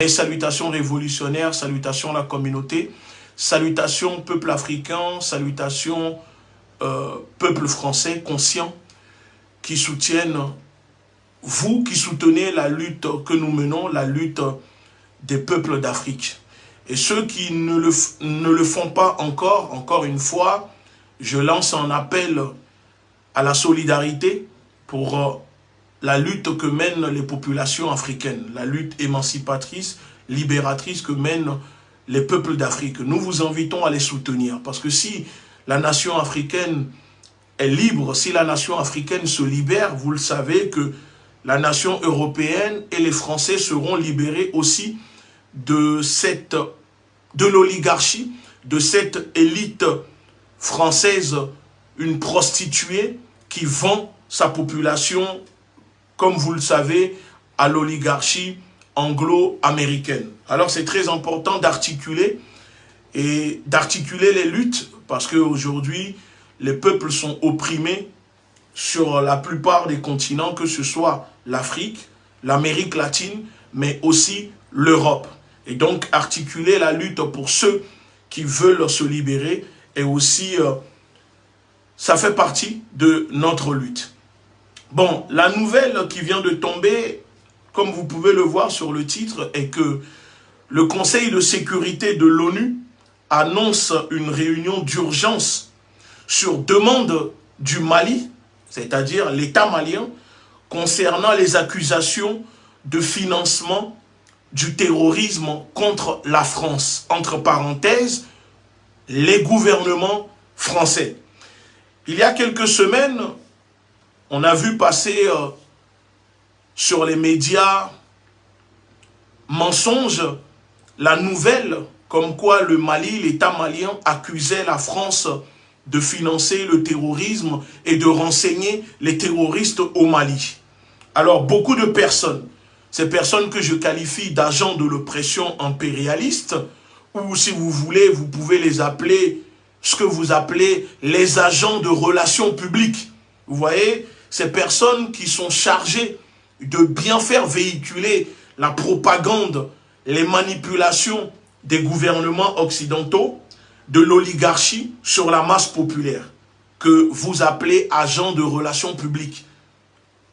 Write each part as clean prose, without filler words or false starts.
Et salutations révolutionnaires, salutations la communauté, salutations peuple africain, salutations peuple français conscient qui soutiennent, vous qui soutenez la lutte que nous menons, la lutte des peuples d'Afrique. Et ceux qui ne le font pas encore une fois, je lance un appel à la solidarité pour la lutte que mènent les populations africaines, la lutte émancipatrice, libératrice que mènent les peuples d'Afrique. Nous vous invitons à les soutenir, parce que si la nation africaine est libre, si la nation africaine se libère, vous le savez que la nation européenne et les Français seront libérés aussi de l'oligarchie, de cette élite française, une prostituée qui vend sa population, comme vous le savez, à l'oligarchie anglo-américaine. Alors c'est très important d'articuler les luttes, parce qu'aujourd'hui, les peuples sont opprimés sur la plupart des continents, que ce soit l'Afrique, l'Amérique latine, mais aussi l'Europe. Et donc articuler la lutte pour ceux qui veulent se libérer, et aussi, ça fait partie de notre lutte. Bon, la nouvelle qui vient de tomber, comme vous pouvez le voir sur le titre, est que le Conseil de sécurité de l'ONU annonce une réunion d'urgence sur demande du Mali, c'est-à-dire l'État malien, concernant les accusations de financement du terrorisme contre la France. Entre parenthèses, les gouvernements français. Il y a quelques semaines, on a vu passer sur les médias mensonges la nouvelle comme quoi le Mali, l'État malien, accusait la France de financer le terrorisme et de renseigner les terroristes au Mali. Alors beaucoup de personnes, ces personnes que je qualifie d'agents de l'oppression impérialiste, ou si vous voulez, vous pouvez les appeler, ce que vous appelez les agents de relations publiques. Vous voyez, ces personnes qui sont chargées de bien faire véhiculer la propagande, les manipulations des gouvernements occidentaux, de l'oligarchie sur la masse populaire, que vous appelez agents de relations publiques,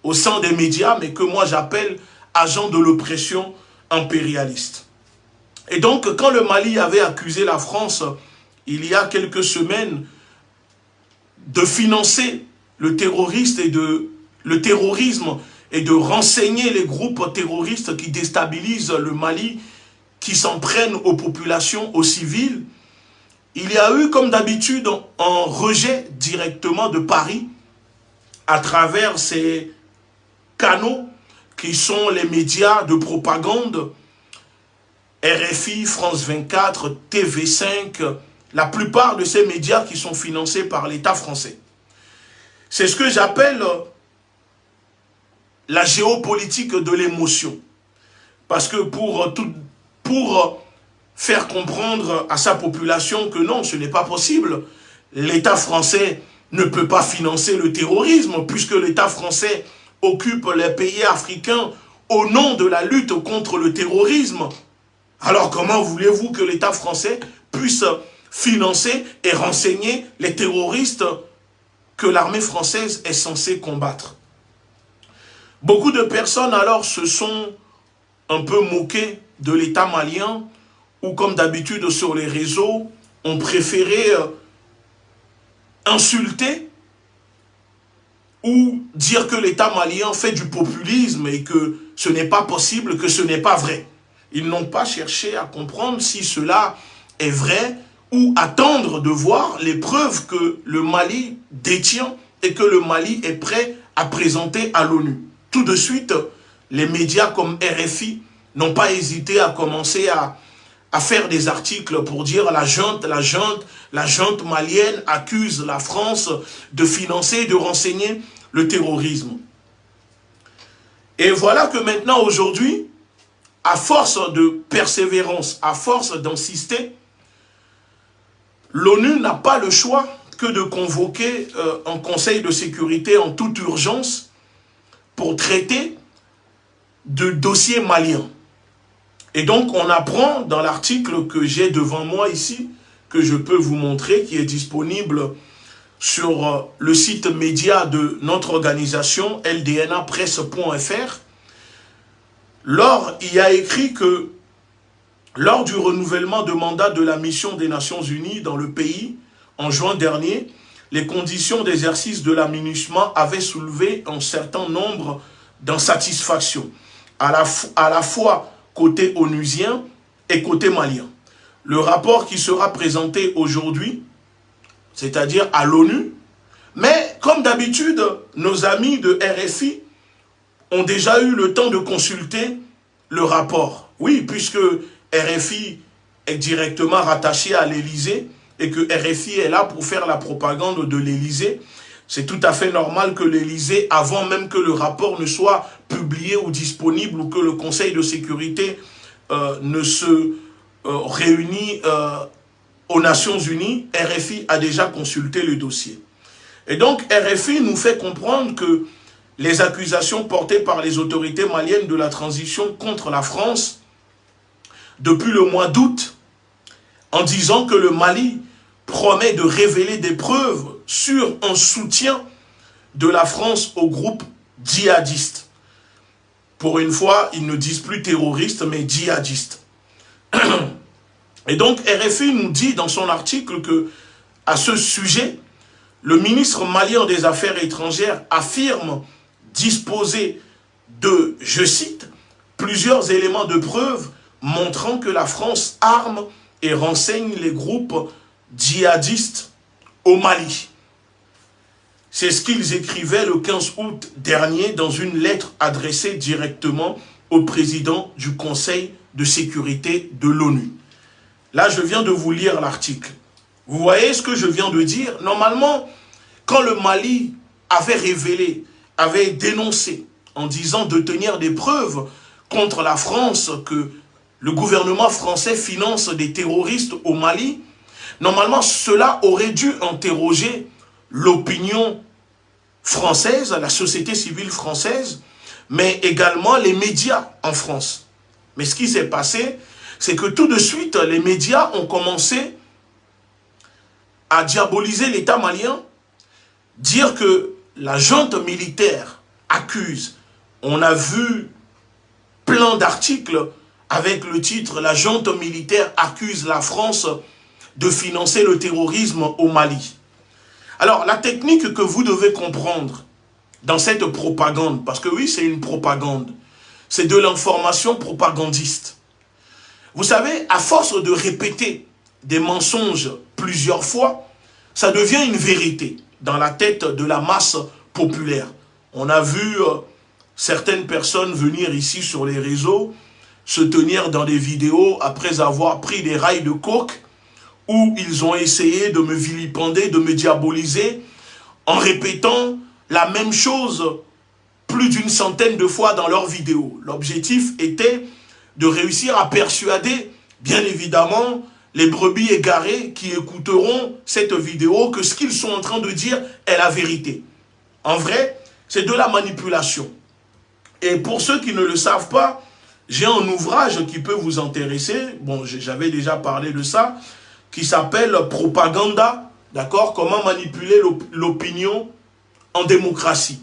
au sein des médias, mais que moi j'appelle agents de l'oppression impérialiste. Et donc, quand le Mali avait accusé la France, il y a quelques semaines, de financer le terrorisme et de renseigner les groupes terroristes qui déstabilisent le Mali, qui s'en prennent aux populations, aux civils, il y a eu, comme d'habitude, un rejet directement de Paris à travers ces canaux qui sont les médias de propagande, RFI, France 24, TV5, la plupart de ces médias qui sont financés par l'État français. C'est ce que j'appelle la géopolitique de l'émotion. Parce que pour faire comprendre à sa population que non, ce n'est pas possible, l'État français ne peut pas financer le terrorisme, puisque l'État français occupe les pays africains au nom de la lutte contre le terrorisme. Alors comment voulez-vous que l'État français puisse financer et renseigner les terroristes que l'armée française est censée combattre? Beaucoup de personnes alors se sont un peu moquées de l'État malien, ou comme d'habitude sur les réseaux, ont préféré insulter ou dire que l'État malien fait du populisme et que ce n'est pas possible, que ce n'est pas vrai. Ils n'ont pas cherché à comprendre si cela est vrai ou attendre de voir les preuves que le Mali détient et que le Mali est prêt à présenter à l'ONU. Tout de suite, les médias comme RFI n'ont pas hésité à commencer à faire des articles pour dire la junte malienne accuse la France de financer et de renseigner le terrorisme. Et voilà que maintenant, aujourd'hui, à force de persévérance, à force d'insister, l'ONU n'a pas le choix que de convoquer un conseil de sécurité en toute urgence pour traiter de dossiers maliens. Et donc, on apprend dans l'article que j'ai devant moi ici, que je peux vous montrer, qui est disponible sur le site média de notre organisation, ldnapresse.fr. Il y a écrit que lors du renouvellement de mandat de la mission des Nations Unies dans le pays, en juin dernier, les conditions d'exercice de la MINUSMA avaient soulevé un certain nombre d'insatisfactions, à la fois côté onusien et côté malien. Le rapport qui sera présenté aujourd'hui, c'est-à-dire à l'ONU, mais comme d'habitude, nos amis de RFI ont déjà eu le temps de consulter le rapport. Oui, puisque RFI est directement rattaché à l'Élysée et que RFI est là pour faire la propagande de l'Élysée, c'est tout à fait normal que l'Élysée, avant même que le rapport ne soit publié ou disponible ou que le Conseil de sécurité ne se réunit aux Nations Unies, RFI a déjà consulté le dossier. Et donc RFI nous fait comprendre que les accusations portées par les autorités maliennes de la transition contre la France depuis le mois d'août, en disant que le Mali promet de révéler des preuves sur un soutien de la France au groupe djihadiste. Pour une fois, ils ne disent plus terroristes, mais djihadistes. Et donc RFI nous dit dans son article que, à ce sujet, le ministre malien des Affaires étrangères affirme disposer de, je cite, plusieurs éléments de preuve montrant que la France arme et renseigne les groupes djihadistes au Mali. C'est ce qu'ils écrivaient le 15 août dernier dans une lettre adressée directement au président du Conseil de sécurité de l'ONU. Là, je viens de vous lire l'article. Vous voyez ce que je viens de dire? Normalement, quand le Mali avait révélé, avait dénoncé, en disant de tenir des preuves contre la France, que le gouvernement français finance des terroristes au Mali, normalement, cela aurait dû interroger l'opinion française, la société civile française, mais également les médias en France. Mais ce qui s'est passé, c'est que tout de suite, les médias ont commencé à diaboliser l'État malien, dire que la junte militaire accuse. On a vu plein d'articles avec le titre « La junte militaire accuse la France de financer le terrorisme au Mali ». Alors, la technique que vous devez comprendre dans cette propagande, parce que oui, c'est une propagande, c'est de l'information propagandiste. Vous savez, à force de répéter des mensonges plusieurs fois, ça devient une vérité dans la tête de la masse populaire. On a vu certaines personnes venir ici sur les réseaux, se tenir dans des vidéos après avoir pris des rails de coke, où ils ont essayé de me vilipender, de me diaboliser, en répétant la même chose plus d'une centaine de fois dans leurs vidéos. L'objectif était de réussir à persuader, bien évidemment, les brebis égarées qui écouteront cette vidéo que ce qu'ils sont en train de dire est la vérité. En vrai, c'est de la manipulation. Et pour ceux qui ne le savent pas, j'ai un ouvrage qui peut vous intéresser. Bon, j'avais déjà parlé de ça, qui s'appelle « Propaganda », d'accord? Comment manipuler l'opinion en démocratie,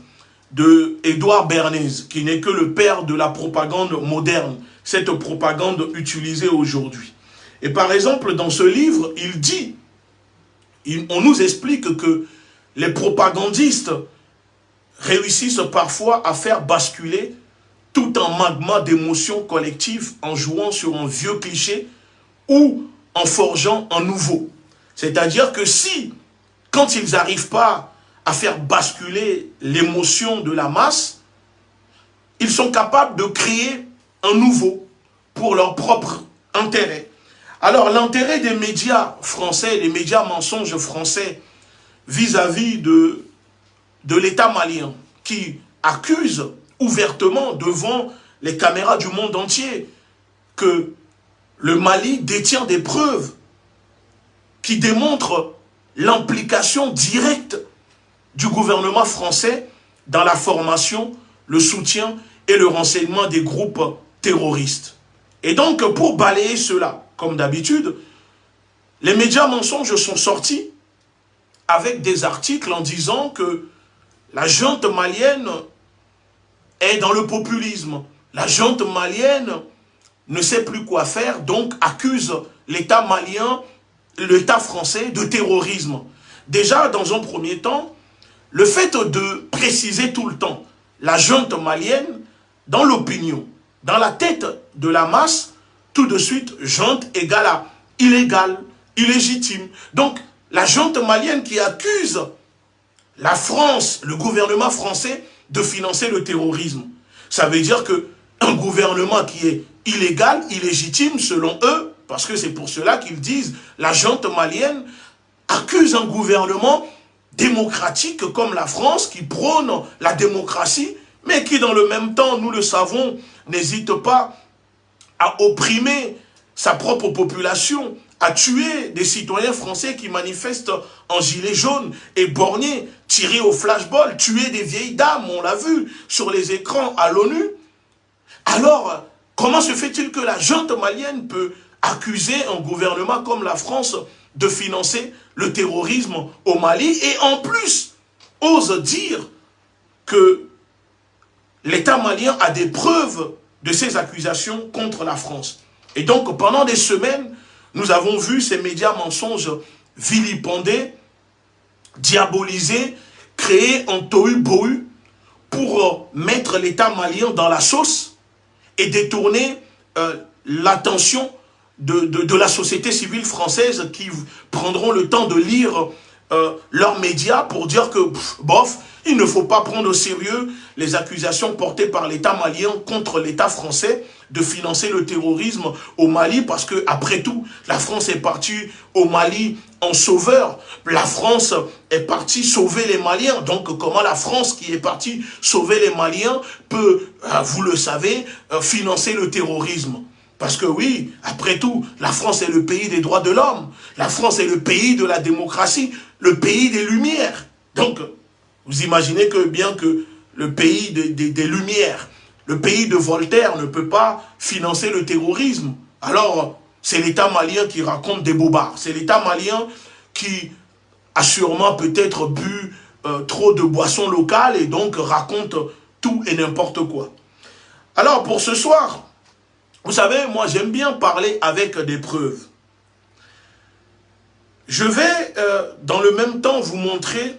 de Édouard Bernays, qui n'est que le père de la propagande moderne, cette propagande utilisée aujourd'hui. Et par exemple, dans ce livre, il dit, on nous explique que les propagandistes réussissent parfois à faire basculer tout un magma d'émotions collectives en jouant sur un vieux cliché ou en forgeant un nouveau. C'est-à-dire que si, quand ils n'arrivent pas à faire basculer l'émotion de la masse, ils sont capables de créer un nouveau pour leur propre intérêt. Alors l'intérêt des médias français, les médias mensonges français vis-à-vis de l'État malien qui accuse ouvertement devant les caméras du monde entier que le Mali détient des preuves qui démontrent l'implication directe du gouvernement français dans la formation, le soutien et le renseignement des groupes terroristes. Et donc, pour balayer cela, comme d'habitude, les médias mensonges sont sortis avec des articles en disant que la junte malienne est dans le populisme. La junte malienne ne sait plus quoi faire, donc accuse l'État malien, l'État français de terrorisme. Déjà, dans un premier temps, le fait de préciser tout le temps la junte malienne, dans l'opinion, dans la tête de la masse, tout de suite, junte égale à illégal, illégitime. Donc, la junte malienne qui accuse la France, le gouvernement français, de financer le terrorisme. Ça veut dire qu'un gouvernement qui est illégal, illégitime, selon eux, parce que c'est pour cela qu'ils disent, la junte malienne accuse un gouvernement démocratique comme la France, qui prône la démocratie, mais qui dans le même temps, nous le savons, n'hésite pas à opprimer sa propre population, à tuer des citoyens français qui manifestent en gilet jaune et borgnés, tirer au flashball, tuer des vieilles dames, on l'a vu sur les écrans à l'ONU. Alors, comment se fait-il que la junte malienne peut accuser un gouvernement comme la France de financer le terrorisme au Mali et en plus ose dire que l'État malien a des preuves de ces accusations contre la France? Et donc, pendant des semaines, nous avons vu ces médias mensonges vilipendés, diabolisés, créer un tohu-bohu pour mettre l'État malien dans la sauce et détourner l'attention de la société civile française qui prendront le temps de lire leurs médias pour dire que, bof, il ne faut pas prendre au sérieux les accusations portées par l'État malien contre l'État français de financer le terrorisme au Mali, parce que après tout, la France est partie au Mali en sauveur. La France est partie sauver les Maliens. Donc comment la France qui est partie sauver les Maliens peut, vous le savez, financer le terrorisme? Parce que oui, après tout, la France est le pays des droits de l'homme. La France est le pays de la démocratie, le pays des Lumières. Donc, vous imaginez que bien que le pays des Lumières, le pays de Voltaire ne peut pas financer le terrorisme. Alors, c'est l'État malien qui raconte des bobards. C'est l'État malien qui a sûrement peut-être bu trop de boissons locales et donc raconte tout et n'importe quoi. Alors, pour ce soir, vous savez, moi j'aime bien parler avec des preuves. Je vais dans le même temps vous montrer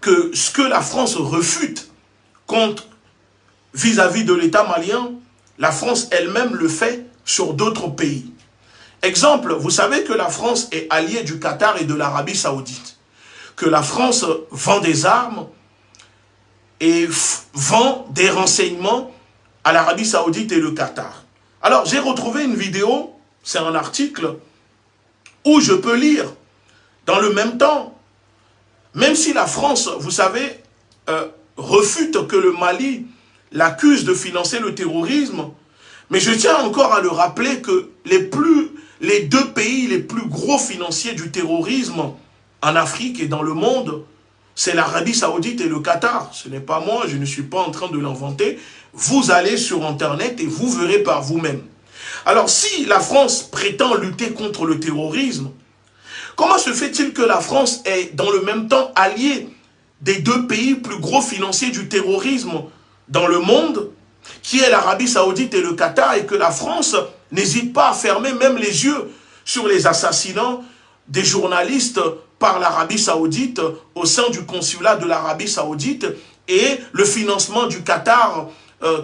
que ce que la France refute contre vis-à-vis de l'État malien, la France elle-même le fait sur d'autres pays. Exemple, vous savez que la France est alliée du Qatar et de l'Arabie Saoudite. Que la France vend des armes et vend des renseignements à l'Arabie Saoudite et le Qatar. Alors, j'ai retrouvé une vidéo, c'est un article, où je peux lire, dans le même temps, même si la France, vous savez, refute que le Mali l'accuse de financer le terrorisme, mais je tiens encore à le rappeler que les deux pays les plus gros financiers du terrorisme en Afrique et dans le monde, c'est l'Arabie Saoudite et le Qatar. Ce n'est pas moi, je ne suis pas en train de l'inventer. Vous allez sur Internet et vous verrez par vous-même. Alors, si la France prétend lutter contre le terrorisme, comment se fait-il que la France est dans le même temps alliée des deux pays plus gros financiers du terrorisme dans le monde, qui est l'Arabie Saoudite et le Qatar, et que la France n'hésite pas à fermer même les yeux sur les assassinats des journalistes par l'Arabie Saoudite au sein du consulat de l'Arabie Saoudite et le financement du Qatar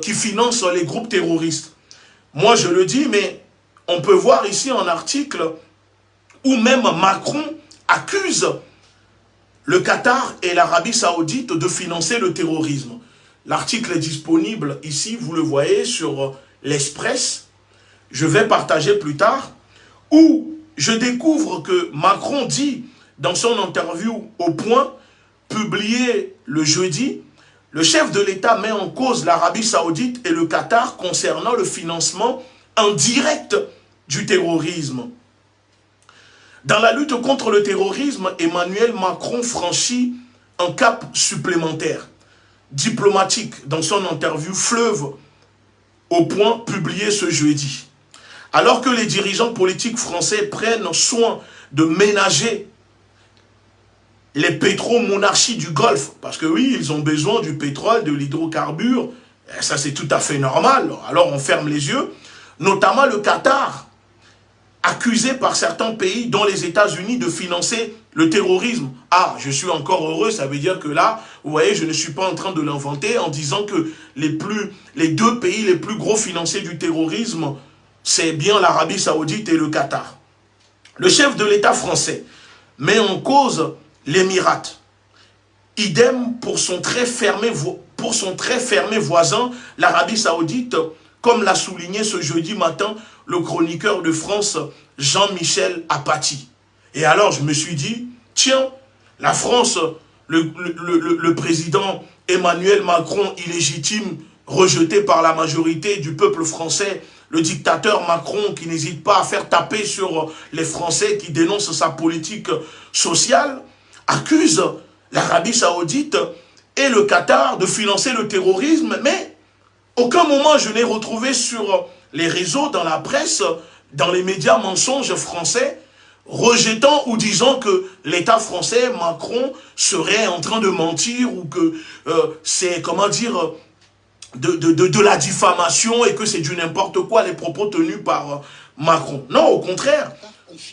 qui finance les groupes terroristes. Moi je le dis, mais on peut voir ici un article où même Macron accuse le Qatar et l'Arabie Saoudite de financer le terrorisme. L'article est disponible ici, vous le voyez, sur l'Express. Je vais partager plus tard, où je découvre que Macron dit, dans son interview au Point, publié le jeudi, le chef de l'État met en cause l'Arabie Saoudite et le Qatar concernant le financement indirect du terrorisme. Dans la lutte contre le terrorisme, Emmanuel Macron franchit un cap supplémentaire. Diplomatique, dans son interview Fleuve au point publié ce jeudi. Alors que les dirigeants politiques français prennent soin de ménager les pétromonarchies du Golfe, parce que oui, ils ont besoin du pétrole, de l'hydrocarbure, ça c'est tout à fait normal, alors on ferme les yeux, notamment le Qatar, accusé par certains pays, dont les États-Unis, de financer le terrorisme. Ah, je suis encore heureux, ça veut dire que là, vous voyez, je ne suis pas en train de l'inventer en disant que les deux pays les plus gros financiers du terrorisme, c'est bien l'Arabie Saoudite et le Qatar. Le chef de l'État français met en cause l'Émirat. Idem pour son très fermé voisin, l'Arabie Saoudite, comme l'a souligné ce jeudi matin le chroniqueur de France, Jean-Michel Apathy. Et alors je me suis dit, tiens, la France, le président Emmanuel Macron illégitime, rejeté par la majorité du peuple français, le dictateur Macron qui n'hésite pas à faire taper sur les Français qui dénoncent sa politique sociale, accuse l'Arabie Saoudite et le Qatar de financer le terrorisme, mais aucun moment je n'ai retrouvé sur les réseaux, dans la presse, dans les médias mensonges français, rejetant ou disant que l'État français, Macron, serait en train de mentir ou que c'est, comment dire, de la diffamation et que c'est du n'importe quoi les propos tenus par Macron. Non, au contraire,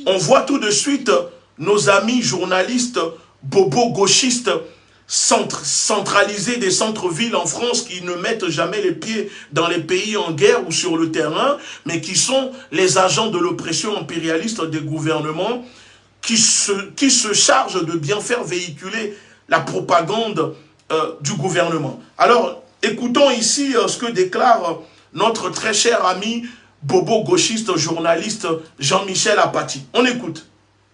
on voit tout de suite nos amis journalistes bobo-gauchistes centralisés des centres-villes en France qui ne mettent jamais les pieds dans les pays en guerre ou sur le terrain, mais qui sont les agents de l'oppression impérialiste des gouvernements qui se chargent de bien faire véhiculer la propagande du gouvernement. Alors, écoutons ici ce que déclare notre très cher ami bobo-gauchiste journaliste Jean-Michel Apathy. On écoute.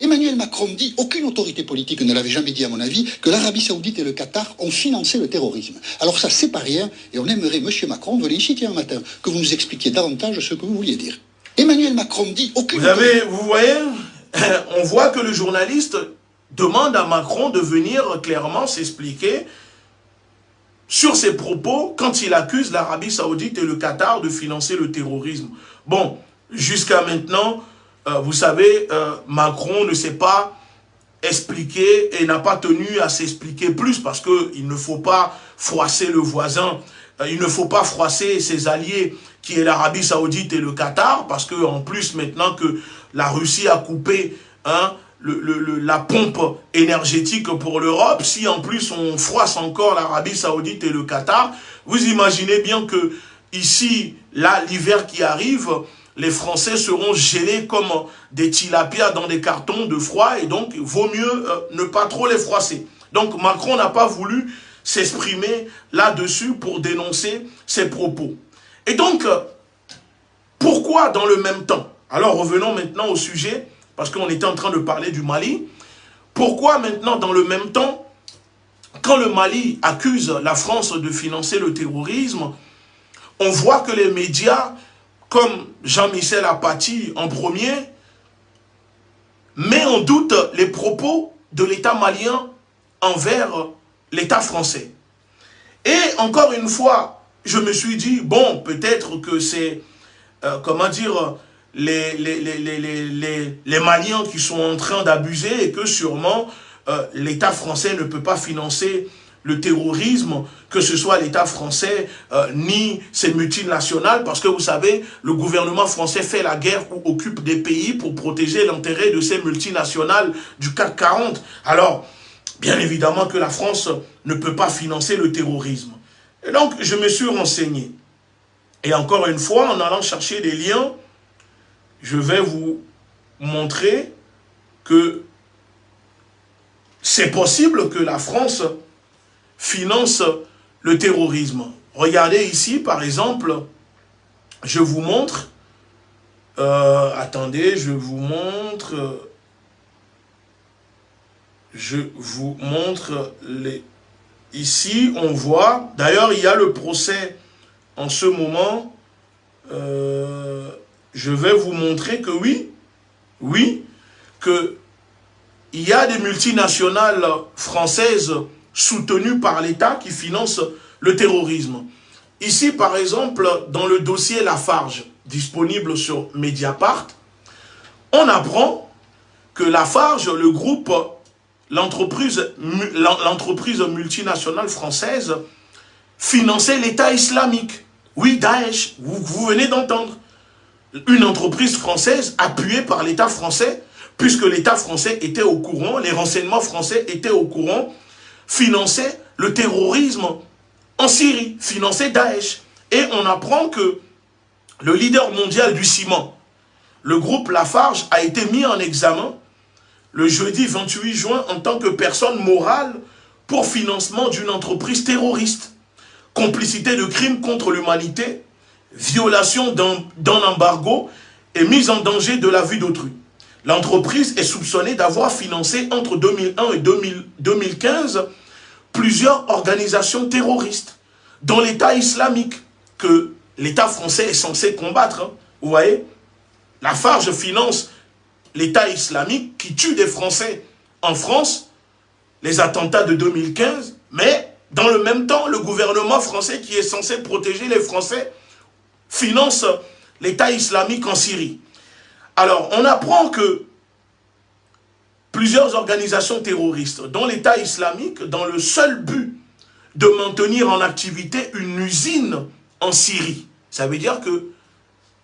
Emmanuel Macron dit, aucune autorité politique ne l'avait jamais dit à mon avis, que l'Arabie Saoudite et le Qatar ont financé le terrorisme. Alors ça, c'est pas rien, et on aimerait, Monsieur Macron, venir ici un matin, que vous nous expliquiez davantage ce que vous vouliez dire. Emmanuel Macron dit, aucune vous voyez, on voit que le journaliste demande à Macron de venir clairement s'expliquer sur ses propos quand il accuse l'Arabie Saoudite et le Qatar de financer le terrorisme. Bon, jusqu'à maintenant, vous savez, Macron ne s'est pas expliqué et n'a pas tenu à s'expliquer plus parce qu'il ne faut pas froisser le voisin, il ne faut pas froisser ses alliés qui est l'Arabie Saoudite et le Qatar parce que en plus maintenant que la Russie a coupé la pompe énergétique pour l'Europe, si en plus on froisse encore l'Arabie Saoudite et le Qatar, vous imaginez bien que ici, là, l'hiver qui arrive, les Français seront gelés comme des tilapias dans des cartons de froid et donc il vaut mieux ne pas trop les froisser. Donc Macron n'a pas voulu s'exprimer là-dessus pour dénoncer ses propos. Et donc, pourquoi dans le même temps? Alors revenons maintenant au sujet, parce qu'on était en train de parler du Mali. Pourquoi maintenant dans le même temps, quand le Mali accuse la France de financer le terrorisme, on voit que les médias comme Jean-Michel Apathy en premier, met en doute les propos de l'État malien envers l'État français. Et encore une fois, je me suis dit, bon, peut-être que c'est, comment dire, les Maliens qui sont en train d'abuser et que sûrement l'État français ne peut pas financer le terrorisme, que ce soit l'État français, ni ses multinationales, parce que vous savez, le gouvernement français fait la guerre ou occupe des pays pour protéger l'intérêt de ces multinationales du CAC 40. Alors, bien évidemment que la France ne peut pas financer le terrorisme. Et donc, je me suis renseigné. Et encore une fois, en allant chercher des liens, je vais vous montrer que c'est possible que la France finance le terrorisme. Regardez ici, par exemple, je vous montre, attendez, je vous montre ici, on voit, d'ailleurs, il y a le procès en ce moment, je vais vous montrer que oui, que il y a des multinationales françaises soutenues par l'État qui financent le terrorisme. Ici, par exemple, dans le dossier Lafarge, disponible sur Mediapart, on apprend que Lafarge, le groupe, l'entreprise multinationale française, finançait l'État islamique. Oui, Daesh, vous venez d'entendre. Une entreprise française appuyée par l'État français, puisque l'État français était au courant, les renseignements français étaient au courant, finançait le terrorisme en Syrie, finançait Daesh. Et on apprend que le leader mondial du ciment, le groupe Lafarge, a été mis en examen le jeudi 28 juin en tant que personne morale pour financement d'une entreprise terroriste, complicité de crimes contre l'humanité, violation d'un embargo et mise en danger de la vie d'autrui. L'entreprise est soupçonnée d'avoir financé entre 2001 et 2015 plusieurs organisations terroristes, dont l'État islamique, que l'État français est censé combattre. Hein. Vous voyez, Lafarge finance l'État islamique qui tue des Français en France, les attentats de 2015, mais dans le même temps, le gouvernement français qui est censé protéger les Français finance l'État islamique en Syrie. Alors, on apprend que plusieurs organisations terroristes, dont l'État islamique, dans le seul but de maintenir en activité une usine en Syrie. Ça veut dire que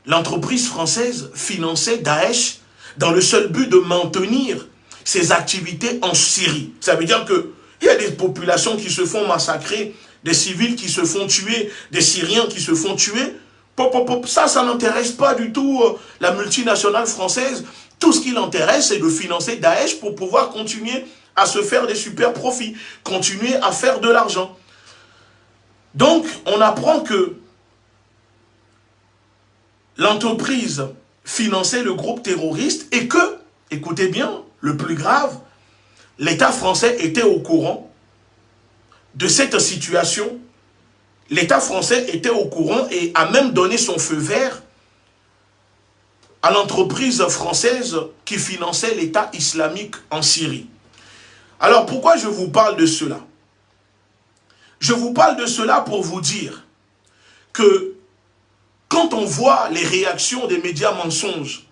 l'entreprise française finançait Daesh dans le seul but de maintenir ses activités en Syrie. Ça veut dire qu'il y a des populations qui se font massacrer, des civils qui se font tuer, des Syriens qui se font tuer. Ça n'intéresse pas du tout la multinationale française. Tout ce qui l'intéresse, c'est de financer Daesh pour pouvoir continuer à se faire des super profits, continuer à faire de l'argent. Donc, on apprend que l'entreprise finançait le groupe terroriste et que, écoutez bien, le plus grave, l'État français était au courant de cette situation. L'État français était au courant et a même donné son feu vert à l'entreprise française qui finançait l'État islamique en Syrie. Alors pourquoi je vous parle de cela? Je vous parle de cela pour vous dire que quand on voit les réactions des médias mensonges,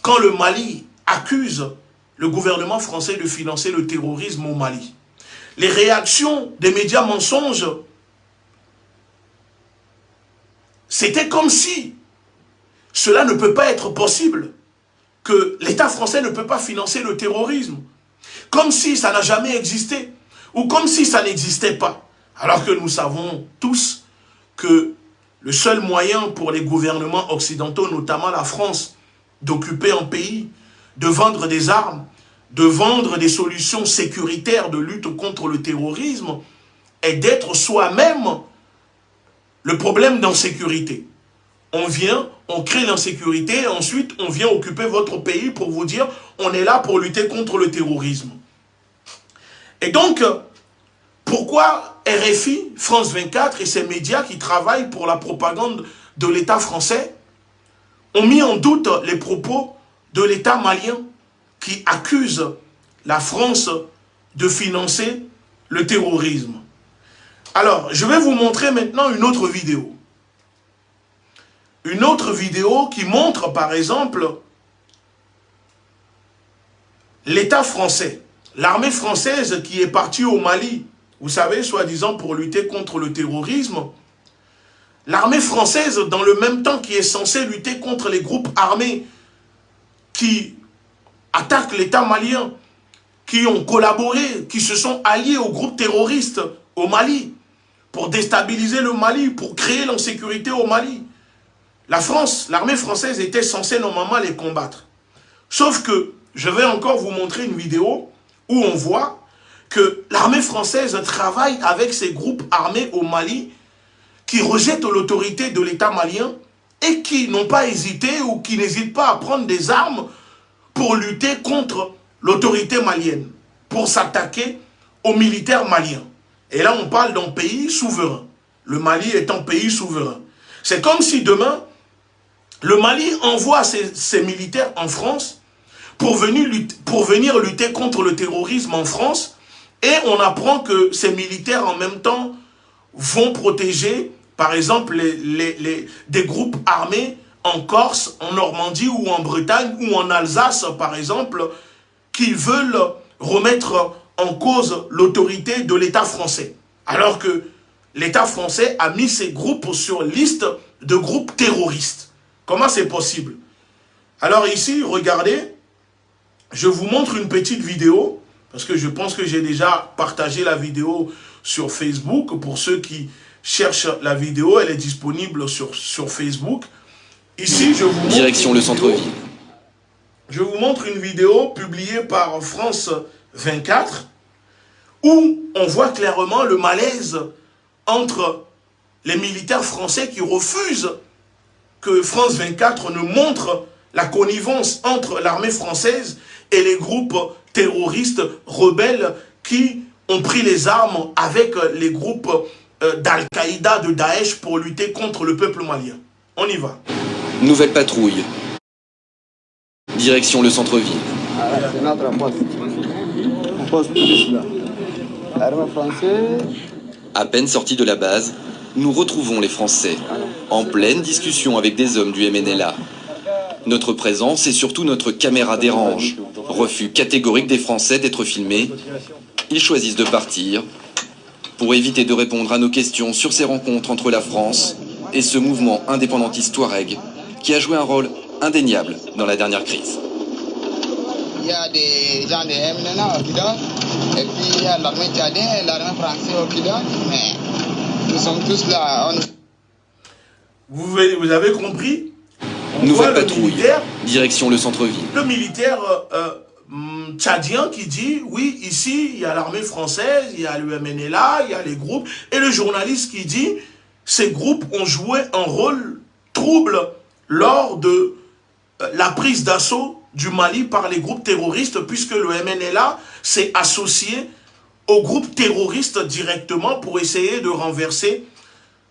quand le Mali accuse le gouvernement français de financer le terrorisme au Mali, les réactions des médias mensonges, c'était comme si cela ne peut pas être possible, que l'État français ne peut pas financer le terrorisme, comme si ça n'a jamais existé, ou comme si ça n'existait pas. Alors que nous savons tous que le seul moyen pour les gouvernements occidentaux, notamment la France, d'occuper un pays, de vendre des armes, de vendre des solutions sécuritaires de lutte contre le terrorisme, est d'être soi-même le problème d'insécurité. On vient, on crée l'insécurité, et ensuite on vient occuper votre pays pour vous dire on est là pour lutter contre le terrorisme. Et donc, pourquoi RFI, France 24 et ces médias qui travaillent pour la propagande de l'État français ont mis en doute les propos de l'État malien qui accuse la France de financer le terrorisme? Alors, je vais vous montrer maintenant une autre vidéo. Une autre vidéo qui montre, par exemple, l'État français, l'armée française qui est partie au Mali, vous savez, soi-disant pour lutter contre le terrorisme. L'armée française, dans le même temps, qui est censée lutter contre les groupes armés qui attaquent l'État malien, qui ont collaboré, qui se sont alliés aux groupes terroristes au Mali, pour déstabiliser le Mali, pour créer l'insécurité au Mali. La France, l'armée française était censée normalement les combattre. Sauf que, je vais encore vous montrer une vidéo où on voit que l'armée française travaille avec ces groupes armés au Mali qui rejettent l'autorité de l'État malien et qui n'ont pas hésité ou qui n'hésitent pas à prendre des armes pour lutter contre l'autorité malienne, pour s'attaquer aux militaires maliens. Et là, on parle d'un pays souverain. Le Mali est un pays souverain. C'est comme si demain, le Mali envoie ses militaires en France pour venir lutter contre le terrorisme en France, et on apprend que ces militaires en même temps vont protéger par exemple, des groupes armés en Corse, en Normandie ou en Bretagne ou en Alsace, par exemple, qui veulent remettre en cause l'autorité de l'État français. Alors que l'État français a mis ces groupes sur liste de groupes terroristes. Comment c'est possible? Alors ici, regardez, je vous montre une petite vidéo, parce que je pense que j'ai déjà partagé la vidéo sur Facebook. Pour ceux qui cherchent la vidéo, elle est disponible sur Facebook. Ici, je vous montre direction le centre-ville. Je vous montre une vidéo publiée par France 24 où on voit clairement le malaise entre les militaires français qui refusent que France 24 ne montre la connivence entre l'armée française et les groupes terroristes rebelles qui ont pris les armes avec les groupes d'Al-Qaïda, de Daesh pour lutter contre le peuple malien. On y va. Nouvelle patrouille. Direction le centre-ville. C'est notre poste. On pose plus là. L'armée française. À peine sortis de la base, nous retrouvons les Français, en pleine discussion avec des hommes du MNLA. Notre présence et surtout notre caméra dérange. Refus catégorique des Français d'être filmés. Ils choisissent de partir pour éviter de répondre à nos questions sur ces rencontres entre la France et ce mouvement indépendantiste Touareg qui a joué un rôle indéniable dans la dernière crise. Il y a des gens de MNLA au Kidal, et puis il y a l'armée tchadienne et l'armée française au Kidal, mais nous sommes tous là. Vous avez compris? Nouvelle patrouille, direction le centre-ville. Le militaire tchadien qui dit, oui, ici, il y a l'armée française, il y a le MNLA, il y a les groupes, et le journaliste qui dit, ces groupes ont joué un rôle trouble lors de la prise d'assaut du Mali par les groupes terroristes, puisque le MNLA s'est associé aux groupes terroristes directement pour essayer de renverser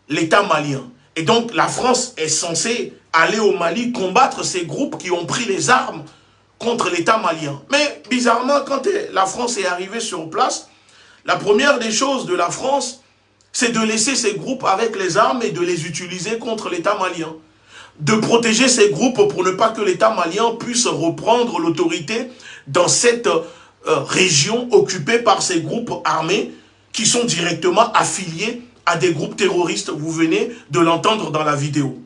l'État malien. Et donc la France est censée aller au Mali combattre ces groupes qui ont pris les armes contre l'État malien. Mais bizarrement, quand la France est arrivée sur place, la première des choses de la France, c'est de laisser ces groupes avec les armes et de les utiliser contre l'État malien. De protéger ces groupes pour ne pas que l'État malien puisse reprendre l'autorité dans cette région occupée par ces groupes armés qui sont directement affiliés à des groupes terroristes. Vous venez de l'entendre dans la vidéo.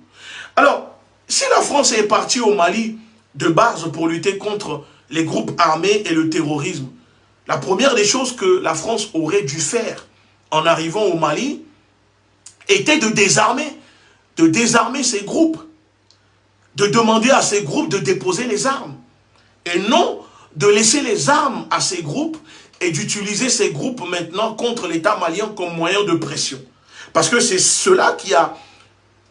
Alors, si la France est partie au Mali de base pour lutter contre les groupes armés et le terrorisme, la première des choses que la France aurait dû faire en arrivant au Mali était de désarmer ces groupes, de demander à ces groupes de déposer les armes, et non de laisser les armes à ces groupes et d'utiliser ces groupes maintenant contre l'État malien comme moyen de pression. Parce que c'est cela qui a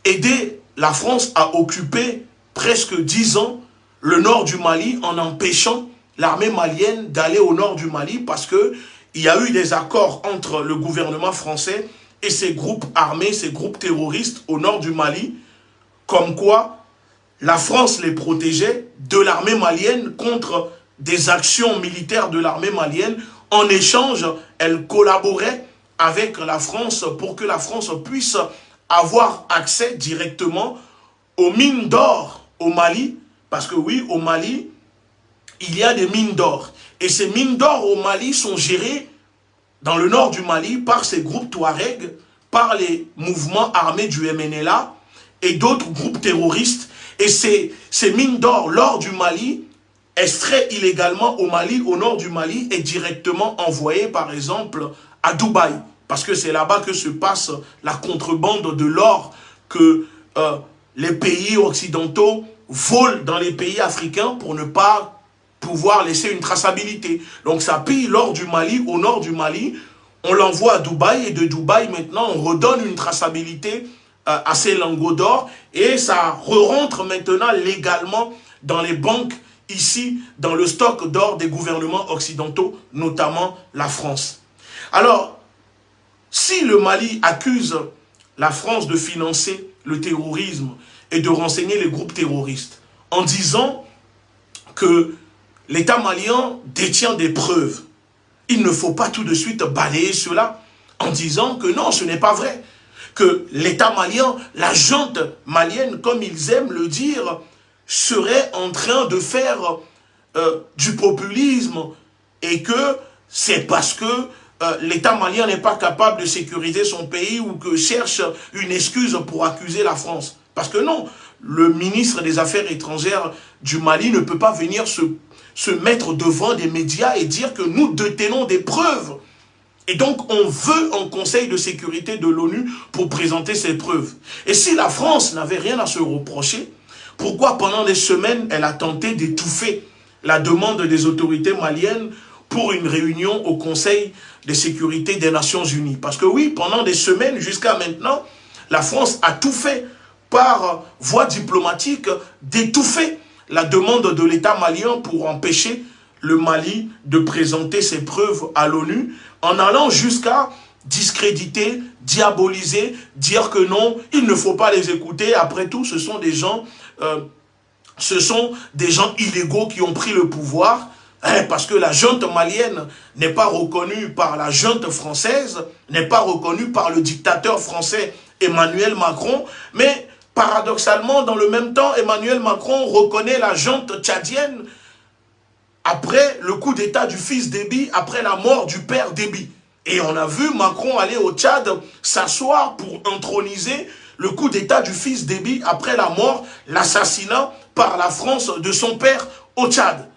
aidé la France à occuper presque 10 ans le nord du Mali en empêchant l'armée malienne d'aller au nord du Mali, parce que il y a eu des accords entre le gouvernement français et ces groupes armés, ces groupes terroristes au nord du Mali, comme quoi la France les protégeait de l'armée malienne contre des actions militaires de l'armée malienne. En échange, elle collaborait avec la France pour que la France puisse avoir accès directement aux mines d'or au Mali. Parce que oui, au Mali, il y a des mines d'or. Et ces mines d'or au Mali sont gérées dans le nord du Mali par ces groupes Touareg, par les mouvements armés du MNLA et d'autres groupes terroristes. Et ces mines d'or, l'or du Mali, extrait illégalement au Mali, au nord du Mali, est directement envoyé par exemple à Dubaï. Parce que c'est là-bas que se passe la contrebande de l'or que les pays occidentaux volent dans les pays africains pour ne pas pouvoir laisser une traçabilité. Donc ça pille l'or du Mali, au nord du Mali, on l'envoie à Dubaï, et de Dubaï maintenant on redonne une traçabilité à ces lingots d'or, et ça rentre maintenant légalement dans les banques ici, dans le stock d'or des gouvernements occidentaux, notamment la France. Alors, si le Mali accuse la France de financer le terrorisme et de renseigner les groupes terroristes en disant que l'État malien détient des preuves, il ne faut pas tout de suite balayer cela en disant que non, ce n'est pas vrai. que l'État malien, la junte malienne, comme ils aiment le dire, serait en train de faire du populisme et que c'est parce que l'État malien n'est pas capable de sécuriser son pays ou que cherche une excuse pour accuser la France. Parce que non, le ministre des Affaires étrangères du Mali ne peut pas venir se mettre devant des médias et dire que nous détenons des preuves. Et donc, on veut un conseil de sécurité de l'ONU pour présenter ces preuves. Et si la France n'avait rien à se reprocher, pourquoi pendant des semaines, elle a tenté d'étouffer la demande des autorités maliennes pour une réunion au Conseil de sécurité des Nations Unies? Parce que oui, pendant des semaines, jusqu'à maintenant, la France a tout fait par voie diplomatique d'étouffer la demande de l'État malien pour empêcher le Mali de présenter ses preuves à l'ONU, en allant jusqu'à discréditer, diaboliser, dire que non, il ne faut pas les écouter. Après tout, ce sont des gens illégaux qui ont pris le pouvoir, parce que la junte malienne n'est pas reconnue par la junte française, n'est pas reconnue par le dictateur français Emmanuel Macron, mais paradoxalement, dans le même temps, Emmanuel Macron reconnaît la junte tchadienne après le coup d'état du fils Déby, après la mort du père Déby. Et on a vu Macron aller au Tchad s'asseoir pour introniser le coup d'état du fils Déby après la mort, l'assassinat par la France de son père au Tchad.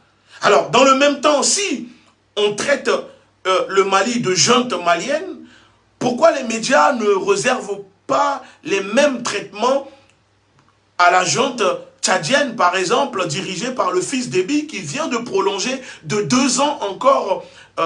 Alors, dans le même temps, si on traite le Mali de junte malienne, pourquoi les médias ne réservent pas les mêmes traitements à la junte tchadienne, par exemple, dirigée par le fils Déby, qui vient de prolonger de 2 ans encore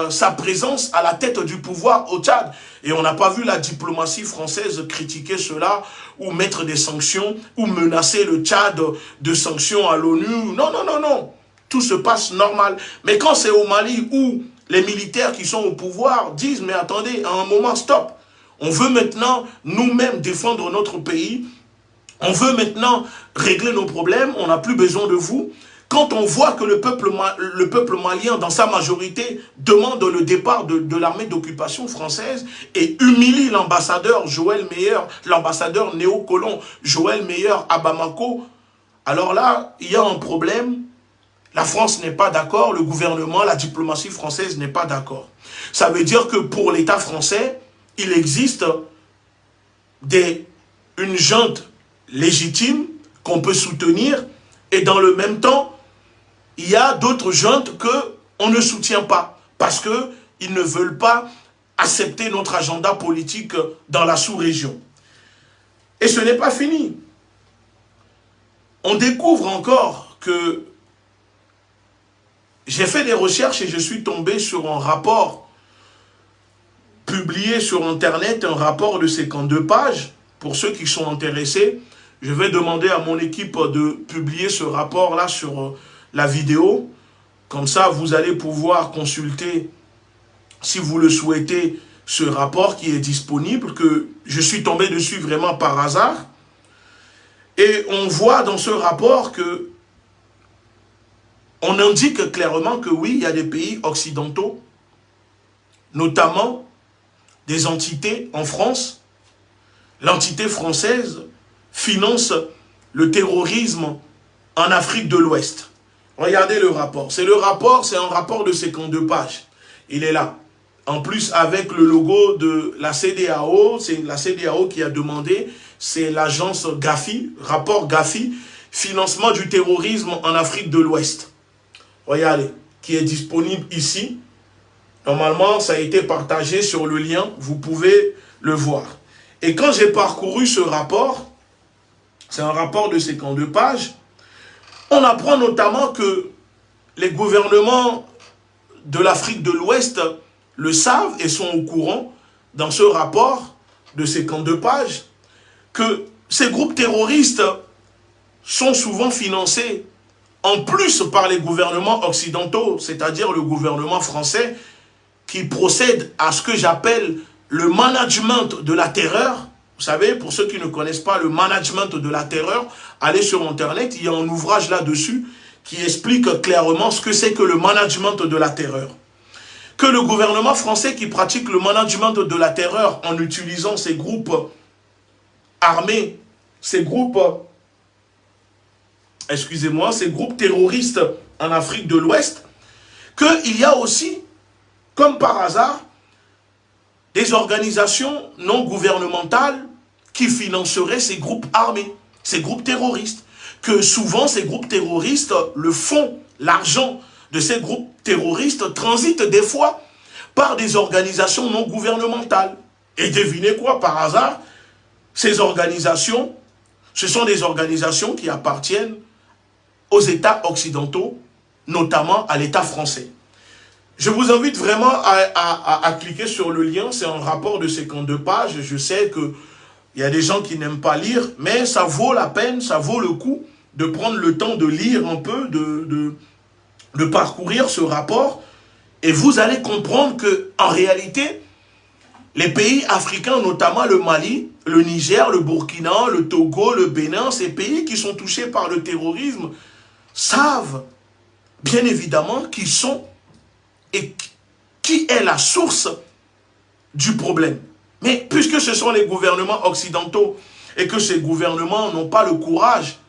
sa présence à la tête du pouvoir au Tchad. Et on n'a pas vu la diplomatie française critiquer cela, ou mettre des sanctions, ou menacer le Tchad de sanctions à l'ONU. Non, non, non, non. Tout se passe normal. Mais quand c'est au Mali où les militaires qui sont au pouvoir disent, mais attendez, à un moment, stop. On veut maintenant nous-mêmes défendre notre pays. On veut maintenant régler nos problèmes, on n'a plus besoin de vous. Quand on voit que le peuple malien, dans sa majorité, demande le départ de l'armée d'occupation française et humilie l'ambassadeur Joël Meyer, l'ambassadeur néocolon Joël Meyer à Bamako, alors là, il y a un problème. La France n'est pas d'accord, le gouvernement, la diplomatie française n'est pas d'accord. Ça veut dire que pour l'État français, il existe une junte légitime qu'on peut soutenir, et dans le même temps, il y a d'autres juntes qu'on ne soutient pas, parce qu'ils ne veulent pas accepter notre agenda politique dans la sous-région. Et ce n'est pas fini. On découvre encore que j'ai fait des recherches et je suis tombé sur un rapport publié sur Internet, un rapport de 52 pages, pour ceux qui sont intéressés. Je vais demander à mon équipe de publier ce rapport-là sur la vidéo. Comme ça, vous allez pouvoir consulter, si vous le souhaitez, ce rapport qui est disponible, que je suis tombé dessus vraiment par hasard. Et on voit dans ce rapport que on indique clairement que oui, il y a des pays occidentaux, notamment des entités en France. L'entité française finance le terrorisme en Afrique de l'Ouest. Regardez le rapport. C'est un rapport de 52 pages. Il est là. En plus, avec le logo de la CEDEAO, c'est la CEDEAO qui a demandé, c'est l'agence Gafi, rapport Gafi, financement du terrorisme en Afrique de l'Ouest. Regardez, qui est disponible ici. Normalement, ça a été partagé sur le lien, vous pouvez le voir. Et quand j'ai parcouru ce rapport, c'est un rapport de 52 pages, on apprend notamment que les gouvernements de l'Afrique de l'Ouest le savent et sont au courant, dans ce rapport de 52 pages, que ces groupes terroristes sont souvent financés en plus par les gouvernements occidentaux, c'est-à-dire le gouvernement français, qui procède à ce que j'appelle le management de la terreur. Vous savez, pour ceux qui ne connaissent pas le management de la terreur, allez sur Internet, il y a un ouvrage là-dessus qui explique clairement ce que c'est que le management de la terreur. Que le gouvernement français qui pratique le management de la terreur en utilisant ces groupes armés, ces groupes, excusez-moi, ces groupes terroristes en Afrique de l'Ouest, qu'il y a aussi, comme par hasard, des organisations non gouvernementales qui financeraient ces groupes armés, ces groupes terroristes. Que souvent, ces groupes terroristes, le fonds, l'argent de ces groupes terroristes transite des fois par des organisations non gouvernementales. Et devinez quoi, par hasard, ces organisations, ce sont des organisations qui appartiennent aux États occidentaux, notamment à l'État français. Je vous invite vraiment à cliquer sur le lien, c'est un rapport de 52 pages. Je sais qu'il y a des gens qui n'aiment pas lire, mais ça vaut la peine, ça vaut le coup de prendre le temps de lire un peu, de parcourir ce rapport, et vous allez comprendre que en réalité, les pays africains, notamment le Mali, le Niger, le Burkina, le Togo, le Bénin, ces pays qui sont touchés par le terrorisme, savent bien évidemment qui sont et qui est la source du problème. Mais puisque ce sont les gouvernements occidentaux et que ces gouvernements n'ont pas le courage,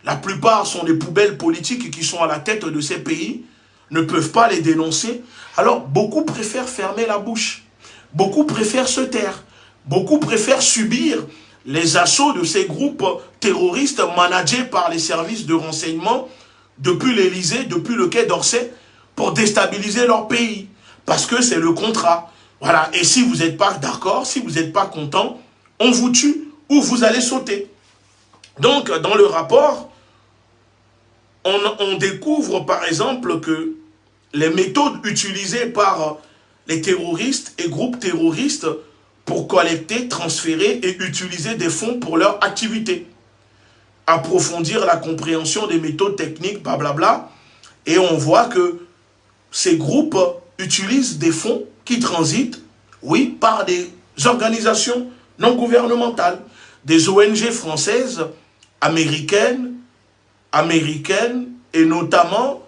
la plupart sont des poubelles politiques qui sont à la tête de ces pays, ne peuvent pas les dénoncer, alors beaucoup préfèrent fermer la bouche. Beaucoup préfèrent se taire. Beaucoup préfèrent subir les assauts de ces groupes terroristes managés par les services de renseignement depuis l'Élysée, depuis le Quai d'Orsay, pour déstabiliser leur pays. Parce que c'est le contrat. Voilà. Et si vous n'êtes pas d'accord, si vous n'êtes pas content, on vous tue ou vous allez sauter. Donc, dans le rapport, on découvre par exemple que les méthodes utilisées par les terroristes et groupes terroristes pour collecter, transférer et utiliser des fonds pour leur activité. Approfondir la compréhension des méthodes techniques, blablabla. Et on voit que ces groupes utilisent des fonds qui transitent, oui, par des organisations non gouvernementales, des ONG françaises, américaines et notamment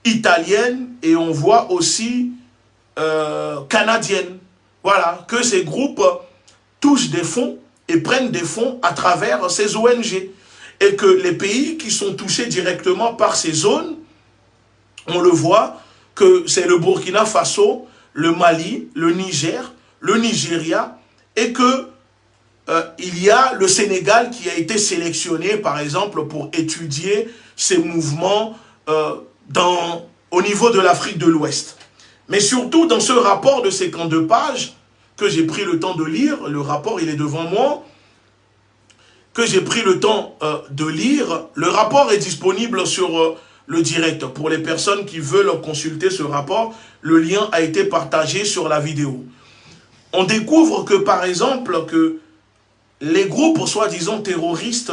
italiennes, et on voit aussi canadiennes. Voilà, que ces groupes touchent des fonds et prennent des fonds à travers ces ONG. Et que les pays qui sont touchés directement par ces zones, on le voit, que c'est le Burkina Faso, le Mali, le Niger, le Nigeria, et que il y a le Sénégal qui a été sélectionné, par exemple, pour étudier ces mouvements au niveau de l'Afrique de l'Ouest. Mais surtout, dans ce rapport de 52 pages, que j'ai pris le temps de lire, le rapport, il est devant moi, que j'ai pris le temps de lire, le rapport est disponible sur le direct. Pour les personnes qui veulent consulter ce rapport, le lien a été partagé sur la vidéo. On découvre que, par exemple, que les groupes soi-disant terroristes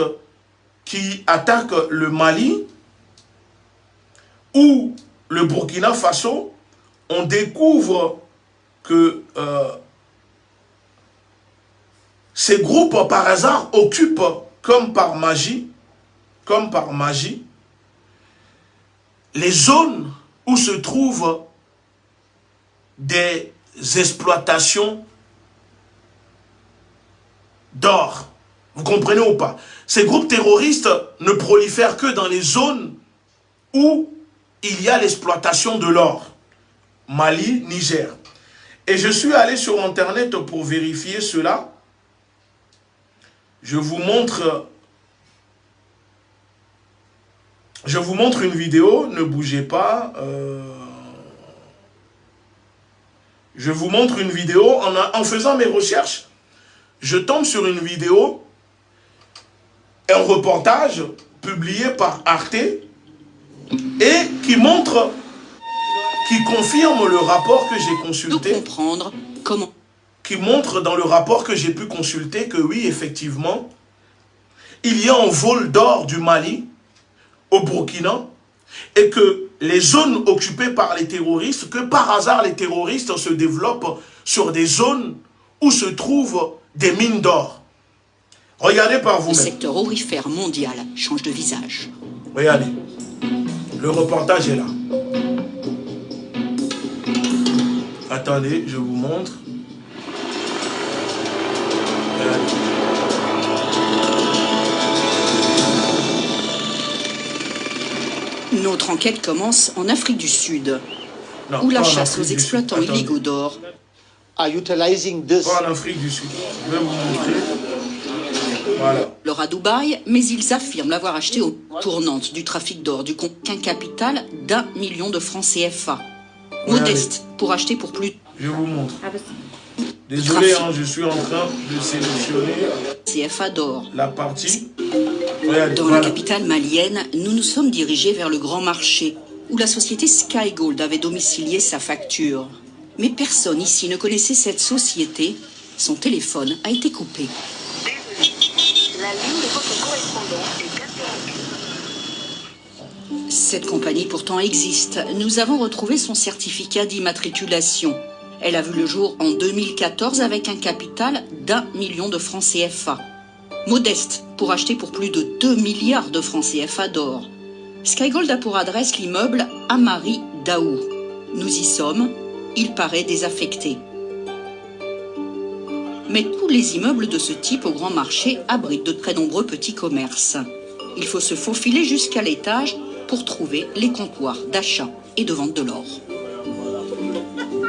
qui attaquent le Mali ou le Burkina Faso, on découvre que ces groupes, par hasard, occupent, comme par magie, les zones où se trouvent des exploitations d'or. Vous comprenez ou pas? Ces groupes terroristes ne prolifèrent que dans les zones où il y a l'exploitation de l'or. Mali, Niger. Et je suis allé sur Internet pour vérifier cela. Je vous montre une vidéo, ne bougez pas. Je vous montre une vidéo. En faisant mes recherches, je tombe sur une vidéo, un reportage publié par Arte et qui montre, qui confirme le rapport que j'ai consulté. De comprendre comment. Qui montre dans le rapport que j'ai pu consulter que oui, effectivement, il y a un vol d'or du Mali au Burkina et que les zones occupées par les terroristes, que par hasard les terroristes se développent sur des zones où se trouvent des mines d'or. Regardez par vous-même. Le secteur aurifère mondial change de visage. Regardez, le reportage est là. Attendez, je vous montre. Une autre enquête commence en Afrique du Sud, Non, où la pas en chasse aux Afrique du exploitants Sud. Attendez. illégaux d'or are utilizing this. Pas en Afrique du Sud. Je vais vous montrer. Voilà. leur à Dubaï, mais ils affirment l'avoir acheté aux tournantes du trafic d'or du compte qu'un capital d'1 million de francs CFA. Modeste pour acheter pour plus Je vous montre. Désolé, hein, je suis en train de sélectionner CFA d'or. la partie. Regardez, Dans voilà. la capitale malienne, nous nous sommes dirigés vers le grand marché, où la société Sky Gold avait domicilié sa facture. Mais personne ici ne connaissait cette société. Son téléphone a été coupé. La ligne de votre correspondant est interrompue. Cette compagnie pourtant existe. Nous avons retrouvé son certificat d'immatriculation. Elle a vu le jour en 2014 avec un capital d'1 million de francs CFA. Modeste pour acheter pour plus de 2 milliards de francs CFA d'or. Skygold a pour adresse l'immeuble Amari Daou. Nous y sommes. Il paraît désaffecté. Mais tous les immeubles de ce type au grand marché abritent de très nombreux petits commerces. Il faut se faufiler jusqu'à l'étage pour trouver les comptoirs d'achat et de vente de l'or.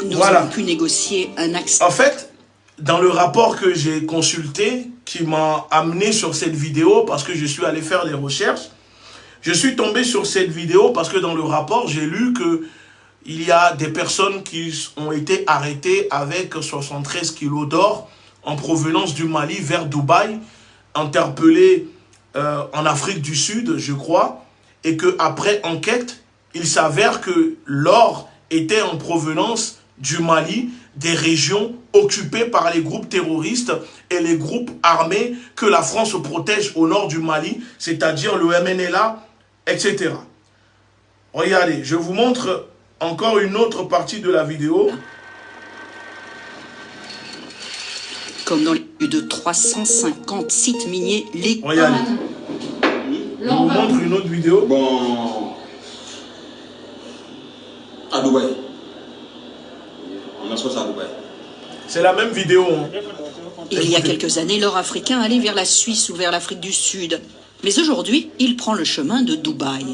Nous Voilà. avons pu négocier un accès. En fait, dans le rapport que j'ai consulté, qui m'a amené sur cette vidéo, parce que je suis allé faire des recherches, je suis tombé sur cette vidéo parce que dans le rapport, j'ai lu que il y a des personnes qui ont été arrêtées avec 73 kilos d'or en provenance du Mali vers Dubaï, interpellées en Afrique du Sud, je crois, et qu'après enquête, il s'avère que l'or était en provenance du Mali, des régions occupées par les groupes terroristes et les groupes armés que la France protège au nord du Mali, c'est-à-dire le MNLA, etc. Regardez, je vous montre encore une autre partie de la vidéo. Comme dans les plus de 350 sites miniers légaux. Regardez. Je vous montre une autre vidéo. Bon. À Dubaï. On a ça à Dubaï. C'est la même vidéo. Hein. Il y a quelques années, l'or africain allait vers la Suisse ou vers l'Afrique du Sud. Mais aujourd'hui, il prend le chemin de Dubaï.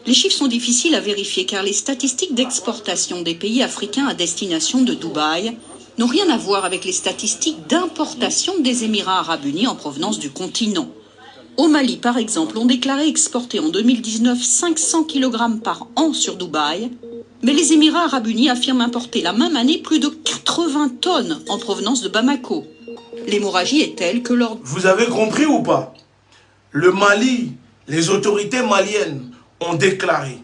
Les chiffres sont difficiles à vérifier car les statistiques d'exportation des pays africains à destination de Dubaï n'ont rien à voir avec les statistiques d'importation des Émirats arabes unis en provenance du continent. Au Mali, par exemple, on déclarait exporter en 2019 500 kg par an sur Dubaï, mais les Émirats arabes unis affirment importer la même année plus de 80 tonnes en provenance de Bamako. L'hémorragie est telle que lors... Vous avez compris ou pas? Le Mali, les autorités maliennes ont déclaré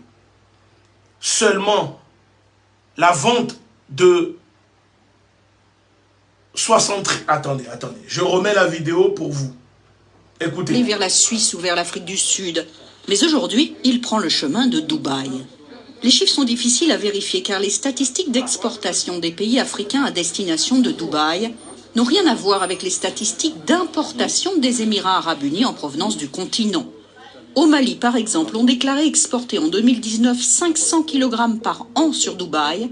seulement la vente de 60... Attendez, je remets la vidéo pour vous. Écoutez. vers la Suisse ou vers l'Afrique du Sud. Mais aujourd'hui, il prend le chemin de Dubaï. Les chiffres sont difficiles à vérifier car les statistiques d'exportation des pays africains à destination de Dubaï n'ont rien à voir avec les statistiques d'importation des Émirats arabes unis en provenance du continent. Au Mali, par exemple, on déclarait exporter en 2019 500 kg par an sur Dubaï,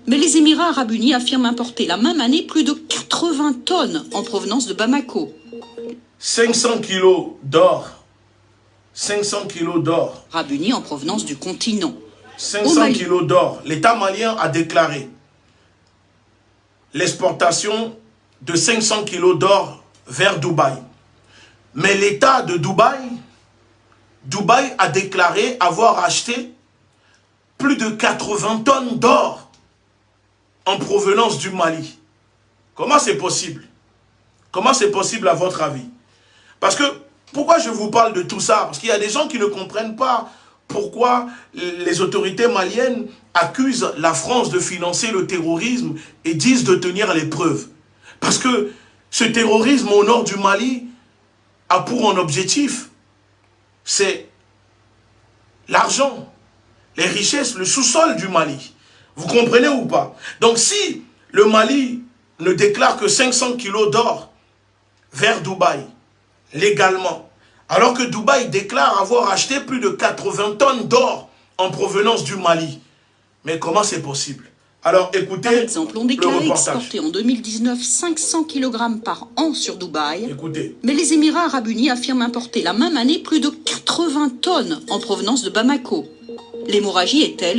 mais les Émirats arabes unis affirment importer la même année plus de 80 tonnes en provenance de Bamako. 500 kilos d'or. 500 kilos d'or. Arabes unis en provenance du continent. 500 kilos d'or. L'État malien a déclaré l'exportation de 500 kilos d'or vers Dubaï. Mais l'État de Dubaï a déclaré avoir acheté plus de 80 tonnes d'or en provenance du Mali. Comment c'est possible? Comment c'est possible à votre avis? Parce que, pourquoi je vous parle de tout ça? Parce qu'il y a des gens qui ne comprennent pas pourquoi les autorités maliennes accusent la France de financer le terrorisme et disent de tenir les preuves. Parce que ce terrorisme au nord du Mali a pour un objectif, c'est l'argent, les richesses, le sous-sol du Mali. Vous comprenez ou pas? Donc si le Mali ne déclare que 500 kilos d'or vers Dubaï, légalement, alors que Dubaï déclare avoir acheté plus de 80 tonnes d'or en provenance du Mali. Mais comment c'est possible? Alors écoutez, par exemple, on déclarait le reportage. exporter en 2019 500 kg par an sur Dubaï, Écoutez. mais les Émirats arabes unis affirment importer la même année plus de 80 tonnes en provenance de Bamako. L'hémorragie est telle